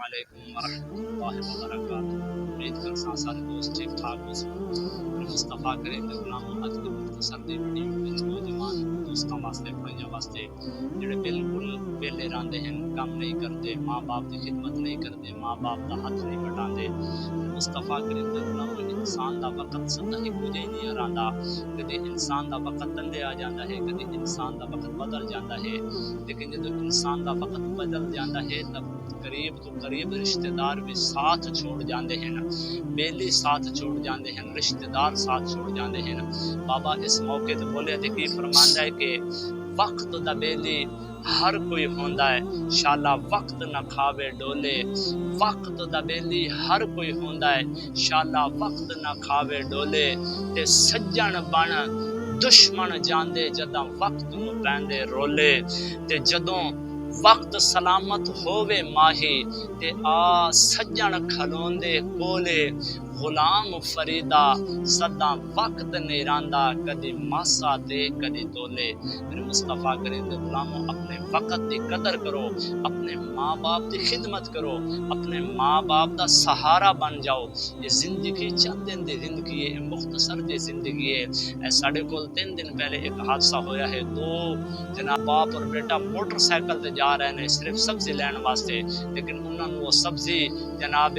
علیکم ورحمۃ اللہ وبرکاتہ۔ امید کرساں سارے دوست ٹھیک ٹھاک ہو سن۔ مصطفیٰ کریم دے غلاموں اج دی مختصر دی ویڈیو اس نوجوان دوستاں واسطے بھائیاں واسطے جڑے بالکل ویلے رہندے ہیں، کام نہیں کرتے، ماں باپ دی خدمت نہیں کرتے، ماں باپ دا ہاتھ نہیں بٹاندے۔ مصطفیٰ کریم دے غلاموں انسان دا وقت سدا ہی کچھ نہیں رہندا، کدی انسان دا وقت تندے آ جاندا ہے، کدی انسان دا وقت بدل جاندا ہے، لیکن جدوں انسان دا وقت بدل جاندا ہے تب قریب تو قریب رشتہ دار بھی ساتھ چھوڑ جاندے ہیں، بیلی ساتھ چھوڑ جاندے ہیں، رشتہ دار ساتھ چھوڑ جاندے ہیں۔ بابا اس موقع تے بولے تے کی فرماندا ہے کہ وقت دا بیلی ہر کوئی ہوندا ہے، شالا وقت نہ کھاوے ڈولے۔ وقت دا بیلی ہر کوئی ہوندا ہے، شالا وقت نہ کھاوے ڈولے۔ تے سجن بن دشمن جاندے جداں وقت نو پیندے رولے۔ تے جدوں وقت سلامت ہووے ماہی تے آ سجن کھلوندے کولے۔ غلام فریدا صدا وقت نہیں راندا، کدی ماسا تے کدی تولے۔ میرے مصطفیٰ کریم دے غلاموں اپنے وقت دی قدر کرو، اپنے ماں باپ دی خدمت کرو، اپنے ماں باپ دا سہارا بن جاؤ۔ یہ زندگی چند دن دی زندگی ہے، مختصر دی زندگی ہے۔ ساڈے کول 3 دن پہلے ایک حادثہ ہویا ہے، 2 جناب باپ اور بیٹا موٹر سائیکل تے جا رہے ہیں صرف سبزی لین واسطے، لیکن انہاں نوں وہ سبزی جناب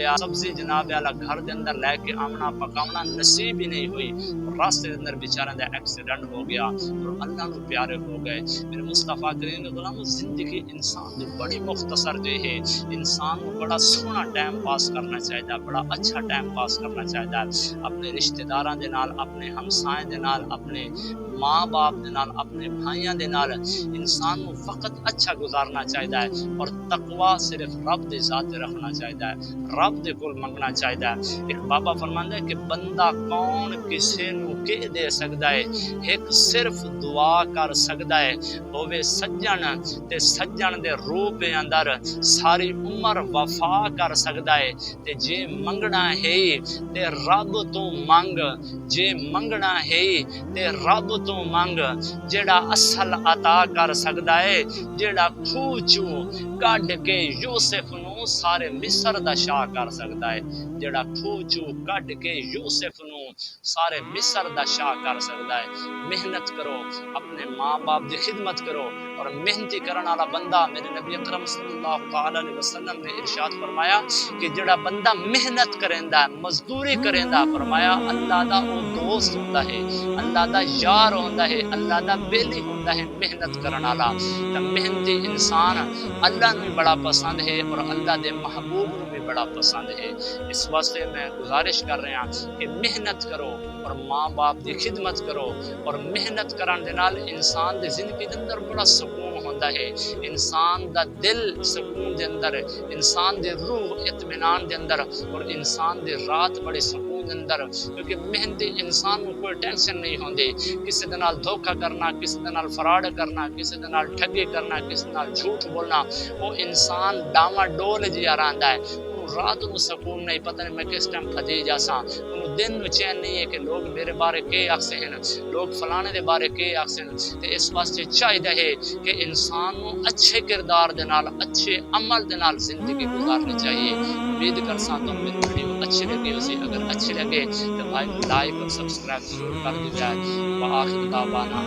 والا گھر دے اندر لے کے آمنا پکاونا نصیب ہی نہیں ہوئی، راستے دے اندر بیچارے دا ایکسیڈنٹ ہو گیا اور اللہ نو پیارے ہو گئے۔ میرے مصطفیٰ کریم دے غلاموں زندگی انسان دی بڑی مختصر جو ہے، انسان کو بڑا سونا ٹائم پاس کرنا چاہیے، بڑا اچھا ٹائم پاس کرنا چاہیے، اپنے رشتہ داراں دے نال، اپنے ہمسائیں دے نال، اپنے ماں باپ دے نال، اپنے بھائیاں دے نال انسان کو وقت اچھا گزارنا چاہیے اور تقوی صرف رب دے ذات رکھنا چاہیے، رب دے کول منگنا چاہیے۔ ایک بابا فرماندا ہے کہ بندہ کون کسے نو کہ دے سکدا ہے، ایک صرف دعا کر سکدا ہے، ہووے سجن تے سجن دے روپ اندر ساری عمر وفا کر سکدا ہے۔ تے جے منگنا ہے تے رب تو منگ، جے منگنا ہے تے رب تو منگ، جیڑا اصل عطا کر سکدا ہے، جیڑا کھوہ چوں کڈ کے یوسف نو سارے مصر دا شاہ کر سکدا ہے، جیڑا کھوہ چوں کڈ کے یوسف نو سارے مصر دا شاہ کر سکدا ہے۔ محنت کرو، اپنے ماں باپ دی خدمت کرو، اور محنتی کرن والا بندہ، میرے نبی اکرم صلی اللہ تعالی علیہ وسلم نے ارشاد فرمایا کہ جڑا بندہ محنت کریندا ہے، مزدوری کریندا، فرمایا اللہ دا او دوست ہوندا ہے، اللہ دا یار ہوندا ہے، اللہ دا بیلی ہوندا ہے محنت کرن والا۔ تے محنتی انسان اللہ نو بھی بڑا پسند ہے اور اللہ دے محبوب نو بھی بڑا پسند ہے۔ اس واسطے میں گزارش کر رہا کہ محنت کرو اور ماں باپ دی خدمت کرو، اور محنت کرن دے نال انسان دی زندگی دے اندر بڑا سکون ہوندا ہے، انسان دا دل سکون دے اندر، انسان دی روح اطمینان دے اندر، اور انسان دی رات بڑے سکون دے اندر، کیونکہ محنتی انسان کو کوئی ٹینشن نہیں ہوندی، کسی دے نال دھوکا کرنا، کسی دے نال فراڈ کرنا، کسی دے نال ٹھگی کرنا، کسی نال جھوٹ بولنا، وہ انسان ڈاواں ڈول جیا رہندا ہے، رات کو سکون نہیں، پتہ نہیں میں کس ٹائم پھدی جاساں، انہوں دن میں چین نہیں ہے کہ لوگ میرے بارے کے آکھتے ہیں، لوگ فلانے دے بارے کے آکھتے ہیں۔ تے اس واسطے چاہیے ہے کہ انسان کو اچھے کردار دے نال، اچھے عمل دے نال زندگی گزارنی چاہیے۔ امید کرساں تو میری ویڈیو اچھی لگی ہوسی، اگر اچھی لگے تو بھائی لائک اور سبسکرائب ضرور کر دیجیے۔ وآخر دعوانا